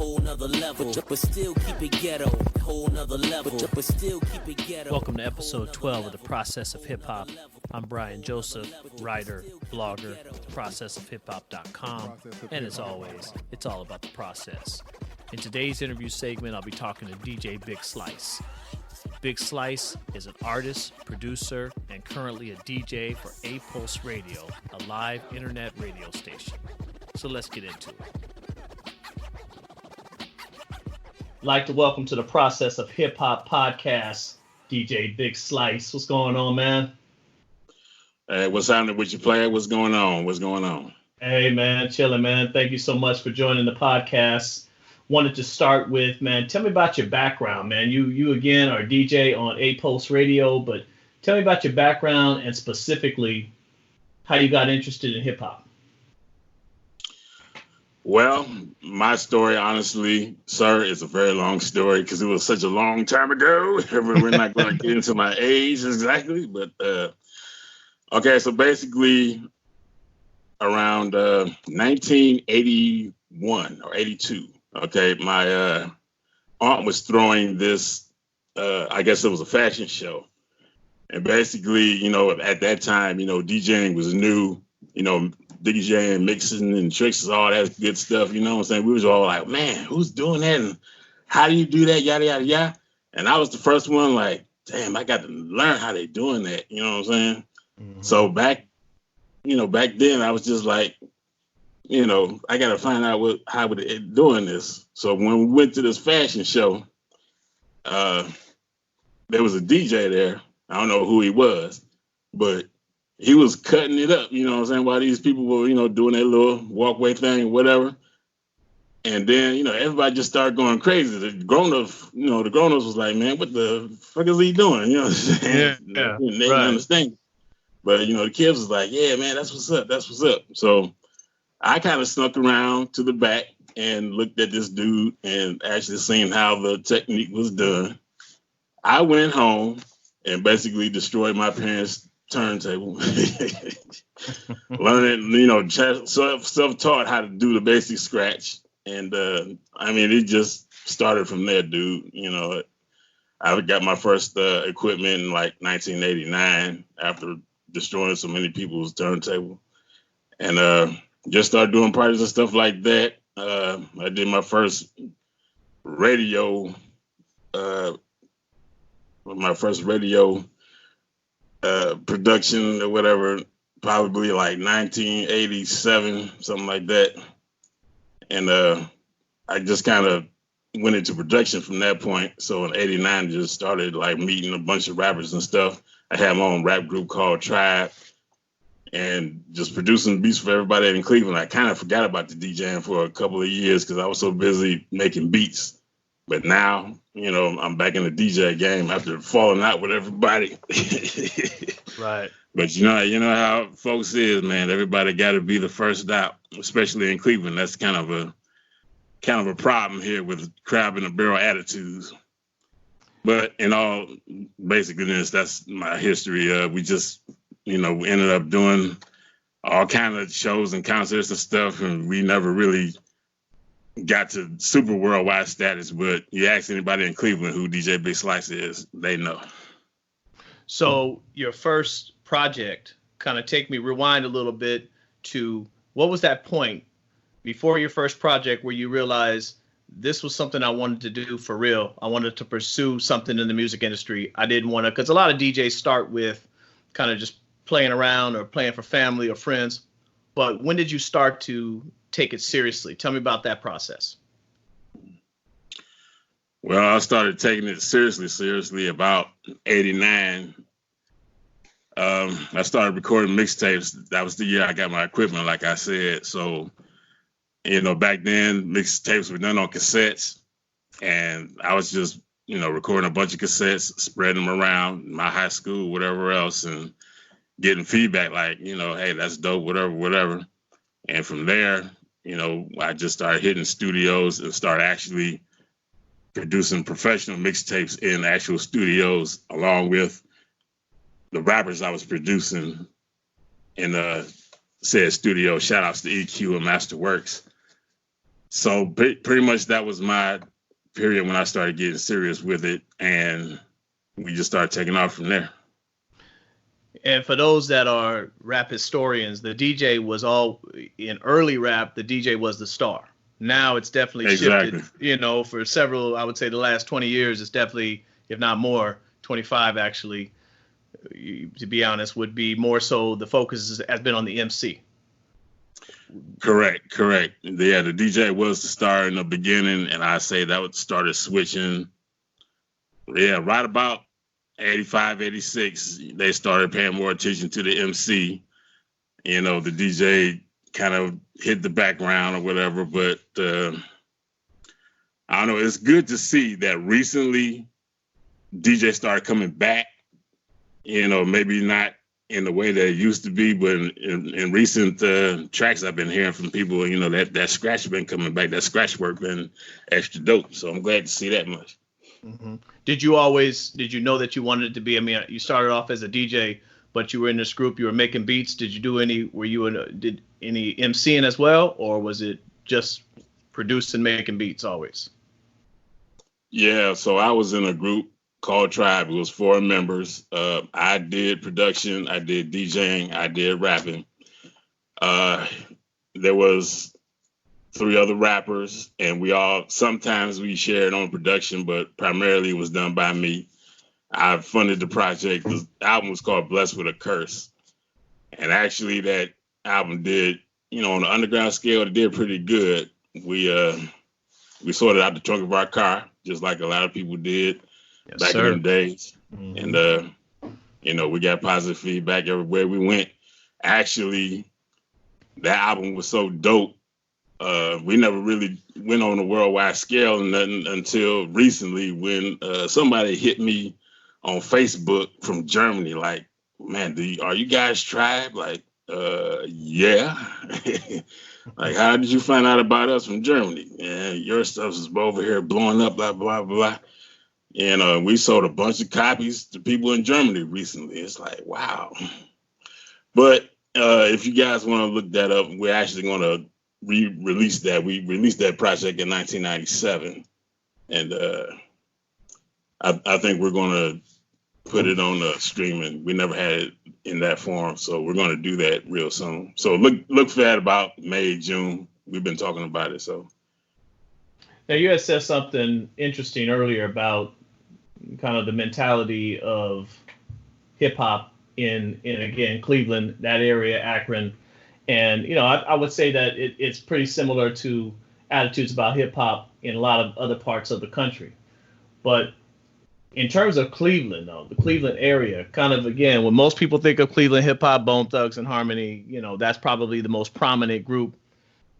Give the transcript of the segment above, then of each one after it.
whole nother level, but still keep it ghetto. Whole nother level, but still keep it ghetto. Welcome to episode 12 of The Process of Hip Hop. I'm Brian Joseph, writer, blogger, processofhiphop.com, and as always, it's all about the process. In today's interview segment, I'll be talking to DJ Bygg Slyce. Bygg Slyce is an artist, producer, and currently a DJ for A Pulse Radio, a live internet radio station. So let's get into it. I'd like to welcome to the Process of Hip Hop podcast, DJ Bygg Slyce. What's going on, man? Hey, what's happening with you, player? What's going on? What's going on? Hey, man, chilling, man. Thank you so much for joining the podcast. Wanted to start with, man, tell me about your background, man. You again are a DJ on A Pulse Radio, but tell me about your background and specifically how you got interested in hip hop. Well, my story, honestly, sir, is a very long story because it was such a long time ago. We're not going to get into my age exactly, but okay, so basically around 1981 or 82, okay, my aunt was throwing this, I guess it was a fashion show. And basically, at that time, DJing was new, DJing, mixing and tricks, all that good stuff, you know what I'm saying? We was all like, man, who's doing that? And how do you do that? Yada, yada, yada. And I was the first one like, damn, I got to learn how they doing that. You know what I'm saying? Mm-hmm. So back then I was just like, I got to find out how they're doing this. So when we went to this fashion show, there was a DJ there. I don't know who he was, but he was cutting it up, you know what I'm saying, while these people were, doing their little walkway thing, whatever. And then, everybody just started going crazy. The grown-ups was like, man, what the fuck is he doing? You know what I'm saying? Yeah, they didn't understand. But, the kids was like, yeah, man, that's what's up. That's what's up. So I kind of snuck around to the back and looked at this dude and actually seen how the technique was done. I went home and basically destroyed my parents' turntable. Learning, self-taught how to do the basic scratch. And it just started from there, dude. I got my first equipment in like 1989 after destroying so many people's turntable. And just started doing parties and stuff like that. I did my first radio production or whatever, probably like 1987, something like that. And I just kind of went into production from that point. So in 89, just started like meeting a bunch of rappers and stuff. I had my own rap group called Tribe and just producing beats for everybody in Cleveland. I kind of forgot about the DJing for a couple of years because I was so busy making beats. But now, I'm back in the DJ game after falling out with everybody. Right. But you know how folks is, man. Everybody got to be the first out, especially in Cleveland. That's kind of a problem here with crab in the barrel attitudes. But in all basicness, that's my history. We just, we ended up doing all kind of shows and concerts and stuff, and we never really got to super worldwide status. But you ask anybody in Cleveland who DJ Bygg Slyce is, they know. So your first project, rewind a little bit to what was that point before your first project where you realized this was something I wanted to do for real. I wanted to pursue something in the music industry. I didn't want to, because a lot of DJs start with kind of just playing around or playing for family or friends. But when did you start to take it seriously? Tell me about that process. Well, I started taking it seriously about 89. I started recording mixtapes. That was the year I got my equipment, like I said. So, back then mixtapes were done on cassettes, and I was just, recording a bunch of cassettes, spreading them around my high school, whatever else, and getting feedback like, hey, that's dope, whatever. And from there, I just started hitting studios and started actually producing professional mixtapes in actual studios, along with the rappers I was producing in said studio. Shout outs to EQ and Masterworks. So pretty much that was my period when I started getting serious with it, and we just started taking off from there. And for those that are rap historians, the DJ was all in early rap. The DJ was the star. Now it's definitely shifted. You know, for several, I would say the last 20 years, it's definitely, if not more, 25 actually. To be honest, would be more so the focus has been on the MC. Correct. Yeah, the DJ was the star in the beginning, and I say that started switching. Yeah, right about 85, 86, they started paying more attention to the MC. You know, the DJ kind of hit the background or whatever, but I don't know. It's good to see that recently DJ started coming back. You know, maybe not in the way that it used to be, but in recent tracks I've been hearing from people, you know, that scratch been coming back, that scratch work been extra dope. So I'm glad to see that much. Mm-hmm. Did you know that you wanted it to be? I mean, you started off as a DJ, but you were in this group, you were making beats. Did you did any MCing as well, or was it just producing, making beats always? Yeah, so I was in a group called Tribe. It was 4 members. I did production, I did DJing, I did rapping. There was 3 other rappers, and sometimes we shared on production, but primarily it was done by me. I funded the project. The album was called Blessed with a Curse. And actually that album did, you know, on the underground scale, it did pretty good. We sorted out the trunk of our car, just like a lot of people did back in them days. Mm-hmm. And, you know, we got positive feedback everywhere we went. Actually, that album was so dope. We never really went on a worldwide scale and nothing until recently when somebody hit me on Facebook from Germany, like, man, are you guys Tribe? Like, yeah. Like, how did you find out about us from Germany? And your stuff is over here blowing up, blah, blah, blah. And we sold a bunch of copies to people in Germany recently. It's like, wow. But if you guys want to look that up, we're actually going to re-release that. We released that project in 1997. And I think we're going to put it on streaming. We never had it in that form, so we're going to do that real soon. So look for that about May, June. We've been talking about it. So now you had said something interesting earlier about kind of the mentality of hip hop in again Cleveland, that area, Akron, and you know I would say that it's pretty similar to attitudes about hip hop in a lot of other parts of the country, but in terms of Cleveland, though, the Cleveland area, kind of, again, when most people think of Cleveland hip hop, Bone Thugs and Harmony, you know, that's probably the most prominent group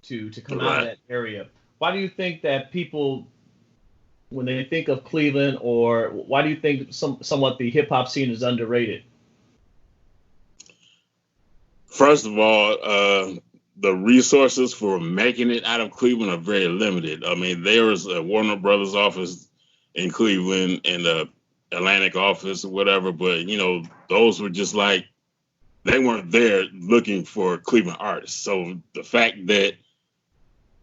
to come out of that area. Why do you think that people, when they think of Cleveland, or why do you think somewhat the hip hop scene is underrated? First of all, the resources for making it out of Cleveland are very limited. I mean, there was a Warner Brothers office in Cleveland and the Atlantic office or whatever, but you know, those were just like, they weren't there looking for Cleveland artists. So the fact that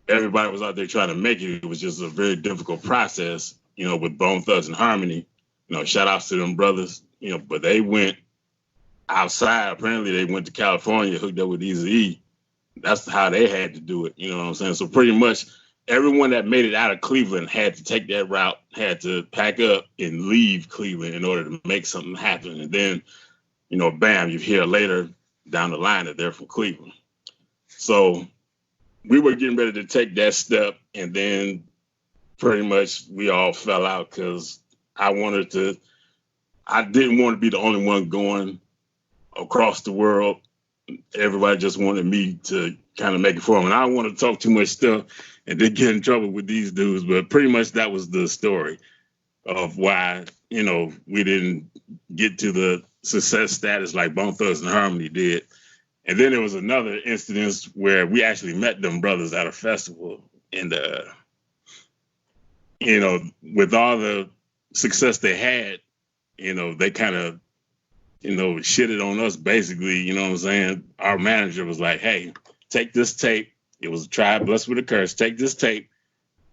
everybody was out there trying to make it, it was just a very difficult process, you know, with Bone Thugs and Harmony. You know, shout outs to them brothers, you know, but they went outside. Apparently they went to California, hooked up with Eazy-E. That's how they had to do it. You know what I'm saying? So pretty much everyone that made it out of Cleveland had to take that route, had to pack up and leave Cleveland in order to make something happen. And then, you know, bam, you hear later down the line that they're from Cleveland. So we were getting ready to take that step, and then pretty much we all fell out because I didn't want to be the only one going across the world. Everybody just wanted me to kind of make it for them. And I don't want to talk too much stuff and then get in trouble with these dudes, but pretty much that was the story of why, you know, we didn't get to the success status like Bone Thugs and Harmony did. And then there was another instance where we actually met them brothers at a festival, and you know, with all the success they had, you know, they kind of, you know, shitted on us basically. You know what I'm saying? Our manager was like, hey, take this tape It was a Tribe Blessed with a Curse. Take this tape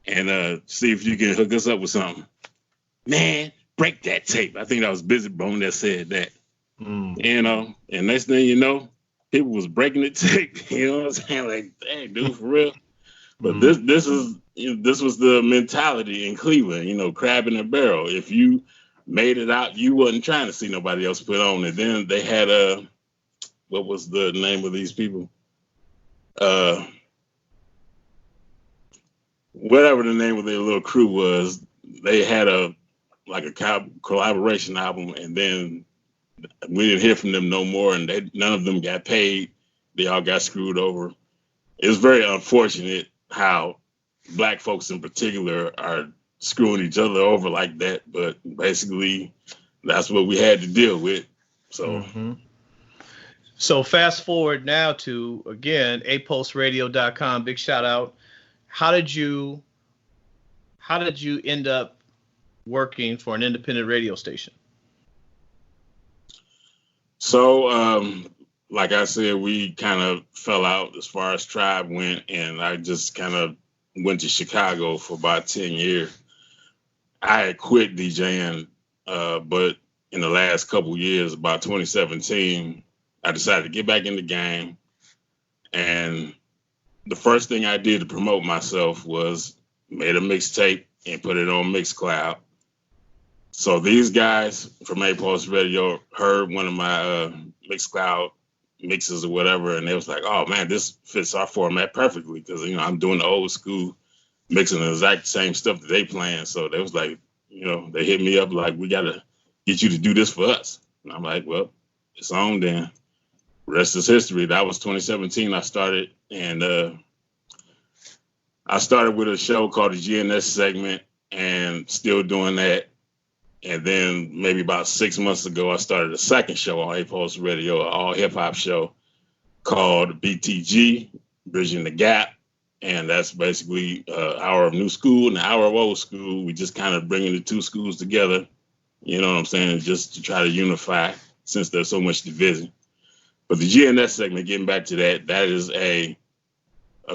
and see if you can hook us up with something. Man, break that tape. I think that was Busy Bone that said that. You know, and next thing you know, people was breaking the tape. You know what I'm saying? Like, dang, dude, for real. But this was the mentality in Cleveland. You know, crab in a barrel. If you made it out, you wasn't trying to see nobody else put on. And then they had what was the name of these people? Whatever the name of their little crew was, they had a collaboration album, and then we didn't hear from them no more, and none of them got paid. They all got screwed over. It was very unfortunate how Black folks in particular are screwing each other over like that, but basically that's what we had to deal with. So So fast forward now to, again, apulseradio.com. Big shout out. How did you end up working for an independent radio station? So, like I said, we kind of fell out as far as Tribe went, and I just kind of went to Chicago for about 10 years. I had quit DJing, but in the last couple of years, about 2017, I decided to get back in the game. And the first thing I did to promote myself was made a mixtape and put it on Mixcloud. So these guys from A-Pulse Radio heard one of my Mixcloud mixes or whatever, and they was like, "Oh man, this fits our format perfectly," because I'm doing the old school mixing the exact same stuff that they playing. So they was like, they hit me up like, "We gotta get you to do this for us." And I'm like, "Well, it's on then." Rest is history. That was 2017. I started, and I started with a show called the GNS segment, and still doing that. And then maybe about 6 months ago, I started a second show on A-Pulse Radio, an all hip hop show called BTG, Bridging the Gap. And that's basically an hour of new school and an hour of old school. We just kind of bringing the two schools together, you know what I'm saying, just to try to unify since there's so much division. But the GNS segment, getting back to that, that is a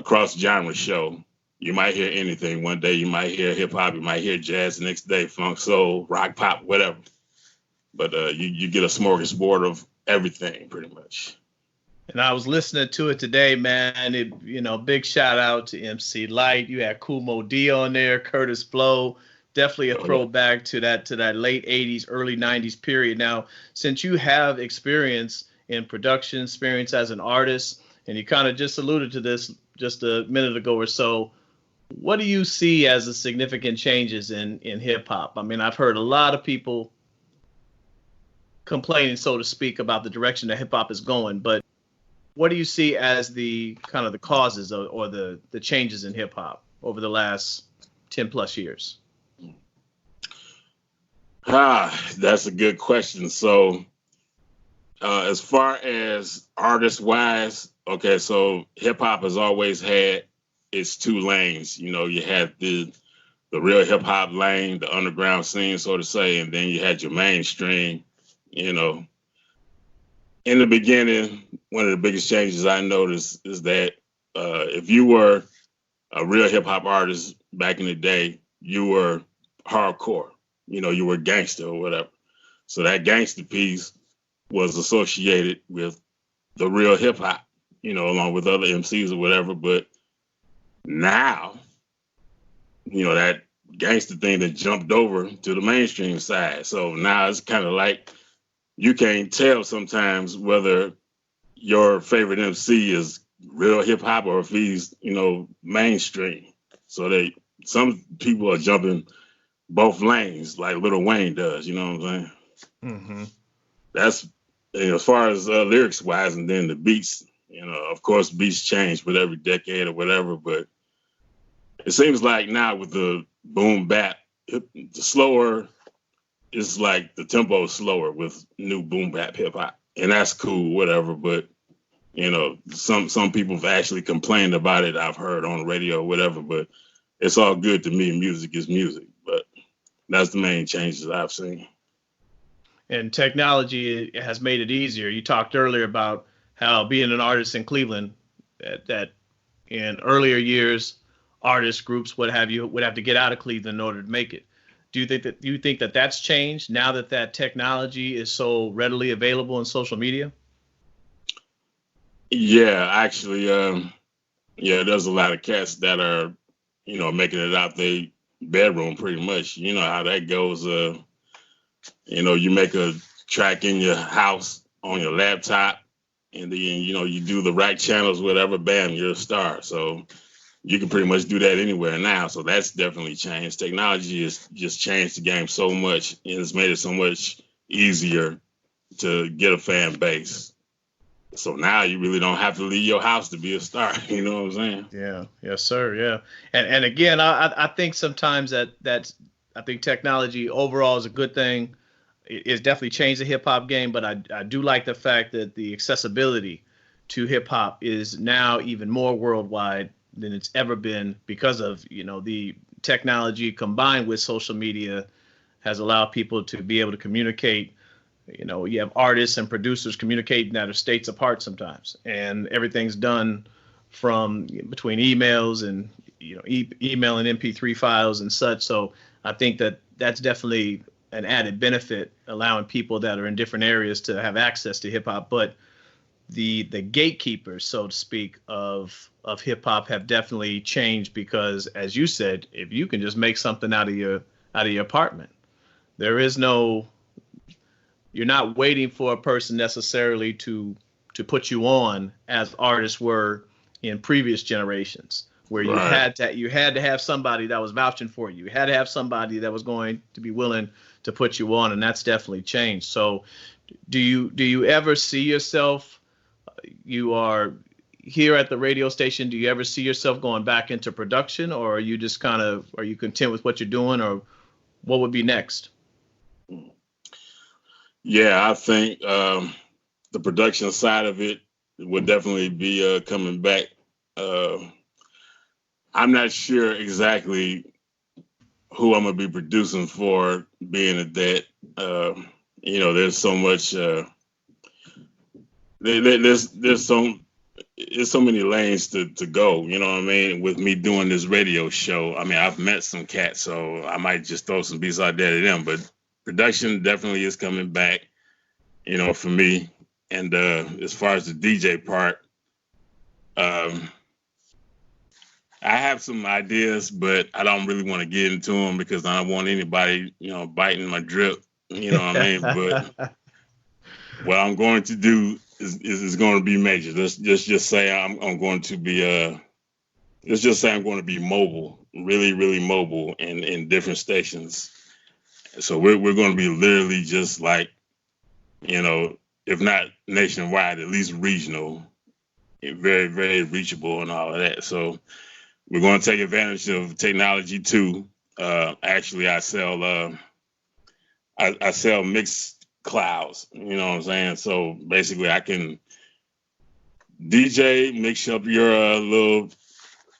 cross-genre show. You might hear anything. One day you might hear hip hop, you might hear jazz, the next day funk, soul, rock, pop, whatever. But you get a smorgasbord of everything pretty much. And I was listening to it today, man. Big shout out to MC Light. You had Kumo D on there, Curtis Blow. Definitely a throwback to that late 80s, early 90s period. Now, since you have experience in production, experience as an artist, and you kind of just alluded to this just a minute ago or so, what do you see as the significant changes in hip hop? I mean, I've heard a lot of people complaining, so to speak, about the direction that hip hop is going, but what do you see as the kind of the causes or the changes in hip hop over the last 10 plus years? That's a good question. So as far as artist wise, okay, so hip hop has always had its two lanes. You had the real hip hop lane, the underground scene, so to say, and then you had your mainstream. In the beginning, one of the biggest changes I noticed is that if you were a real hip hop artist back in the day, you were hardcore. You were gangster or whatever. So that gangster piece was associated with the real hip hop, along with other MCs or whatever. But now, that gangster thing that jumped over to the mainstream side. So now it's kind of like you can't tell sometimes whether your favorite MC is real hip hop or if he's, mainstream. So some people are jumping both lanes like Lil Wayne does, you know what I'm saying? Mm-hmm. That's as far as lyrics wise, and then the beats, of course, beats change with every decade or whatever, but it seems like now with the boom bap, the slower, it's like the tempo is slower with new boom bap hip hop, and that's cool, whatever. But some people have actually complained about it. I've heard on the radio or whatever, but it's all good to me. Music is music, but that's the main changes I've seen. And technology has made it easier. You talked earlier about how being an artist in Cleveland, that in earlier years, artists, groups, what have you, would have to get out of Cleveland in order to make it. Do you think that that's changed now that that technology is so readily available in social media? Yeah, actually, yeah, there's a lot of cats that are, making it out their bedroom pretty much. You know how that goes. You make a track in your house on your laptop, and then, you do the right channels, whatever, bam, you're a star. So you can pretty much do that anywhere now. So that's definitely changed. Technology has just changed the game so much, and it's made it so much easier to get a fan base. So now you really don't have to leave your house to be a star. You know what I'm saying? Yeah. Yes, sir. Yeah. And again, I think sometimes I think technology overall is a good thing. It's definitely changed the hip hop game, but I do like the fact that the accessibility to hip hop is now even more worldwide than it's ever been because of, the technology combined with social media has allowed people to be able to communicate. You have artists and producers communicating that are states apart sometimes, and everything's done from between emails and email and MP3 files and such. So I think that that's definitely an added benefit, allowing people that are in different areas to have access to hip hop. But the gatekeepers, so to speak, of hip hop have definitely changed because, as you said, if you can just make something out of your apartment, there is no. You're not waiting for a person necessarily to put you on as artists were in previous generations, where you had to have somebody that was vouching for you. You had to have somebody that was going to be willing to put you on, and that's definitely changed. So do you ever see yourself, you are here at the radio station, do you ever see yourself going back into production, or are you just are you content with what you're doing, or what would be next? Yeah, I think the production side of it would definitely be coming back. I'm not sure exactly who I'm gonna be producing for, being that there's so much. There's so many lanes to go. You know what I mean? With me doing this radio show, I mean, I've met some cats, so I might just throw some beats out there to them, but production definitely is coming back, for me. And as far as the DJ part, I have some ideas, but I don't really want to get into them because I don't want anybody, biting my drip. You know what I mean? But what I'm going to do is going to be major. Let's just say I'm going to be let's just say I'm going to be mobile, really, really mobile in different stations. So we're going to be literally just like, if not nationwide, at least regional, very, very reachable and all of that. So we're going to take advantage of technology too. Actually, I sell mixed clouds, you know what I'm saying? So basically I can DJ, mix up your little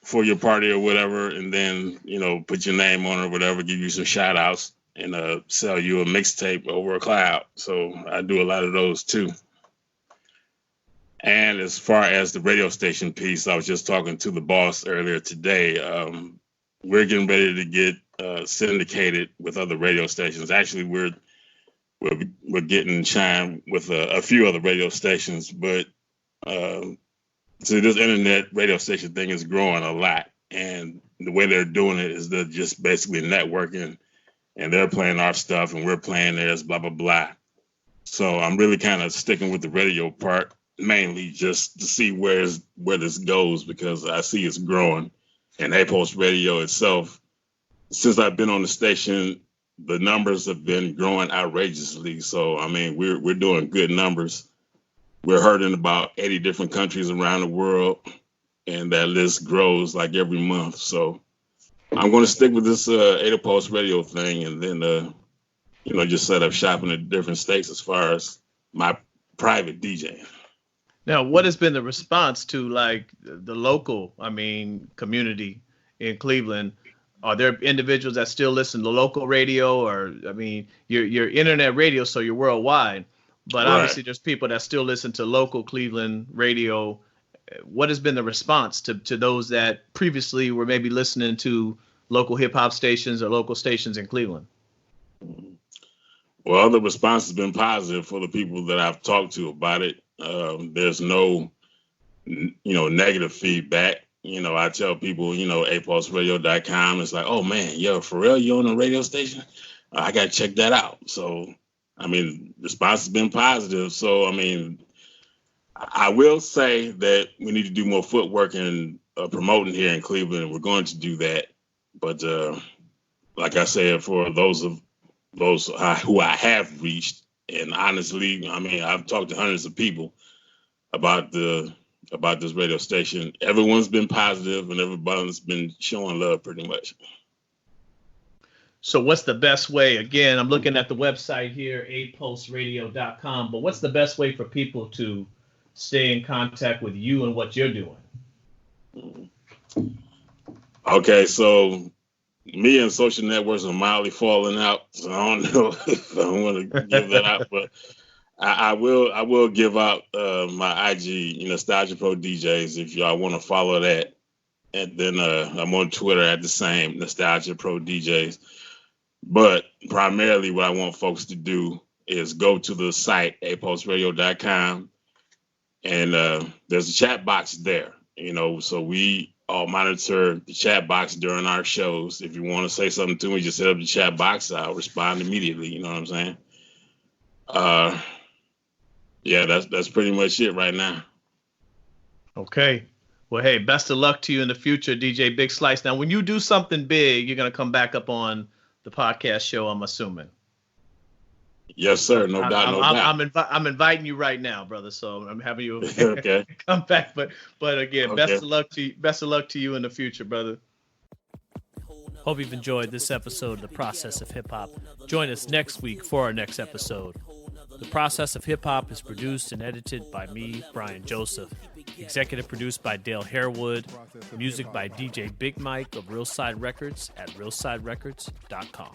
for your party or whatever, and then, put your name on it or whatever, give you some shout outs, and sell you a mixtape over a cloud. So I do a lot of those too. And as far as the radio station piece, I was just talking to the boss earlier today. We're getting ready to get syndicated with other radio stations. Actually, we're getting shine with a few other radio stations, but so this internet radio station thing is growing a lot, and the way they're doing it is they're just basically networking, and they're playing our stuff and we're playing theirs, blah, blah, blah. So I'm really kind of sticking with the radio part, mainly just to see where this goes, because I see it's growing. And A-Post Radio itself, since I've been on the station, the numbers have been growing outrageously. So, I mean, we're doing good numbers. We're heard in about 80 different countries around the world, and that list grows like every month. So I'm going to stick with this A-Post Radio thing, and then, just set up shop in the different states as far as my private DJing. Now, what has been the response to like the local, community in Cleveland? Are there individuals that still listen to local radio, or, you're internet radio, so you're worldwide, but Right. Obviously there's people that still listen to local Cleveland radio. what has been the response to those that previously were maybe listening to local hip hop stations or local stations in Cleveland? Well, the response has been positive for the people that I've talked to about it. There's no, negative feedback. I tell people, apulseradio.com. It's like, oh man, yo, for real, you on a radio station? I got to check that out. So, response has been positive. So, I will say that we need to do more footwork and promoting here in Cleveland. We're going to do that. But like I said, for those who I have reached, and honestly, I've talked to hundreds of people about this radio station. Everyone's been positive and everybody's been showing love pretty much. So what's the best way? Again, I'm looking at the website here, apulseradio.com, but what's the best way for people to stay in contact with you and what you're doing? Okay, so me and social networks are mildly falling out, so I don't know if I want to give that out, but I will give out my IG, Nostalgia Pro DJs, if y'all want to follow that. And then I'm on Twitter at the same, Nostalgia Pro DJs. But primarily what I want folks to do is go to the site, apulseradio.com, and there's a chat box there, so we all monitor the chat box during our shows. If you want to say something to me, just hit up the chat box. I'll respond immediately. You know what I'm saying? Yeah, that's pretty much it right now. Okay. Well, hey, best of luck to you in the future, DJ Bygg Slyce. Now, when you do something big, you're going to come back up on the podcast show, I'm assuming. Yes, sir. No doubt. I'm inviting you right now, brother. So I'm having you okay. come back. But again, okay. Best of luck to you in the future, brother. Hope you've enjoyed this episode of The Process of Hip Hop. Join us next week for our next episode. The Process of Hip Hop is produced and edited by me, Brian Joseph. Executive produced by Dale Harewood. Music by DJ Big Mike of Real Side Records at realsiderecords.com.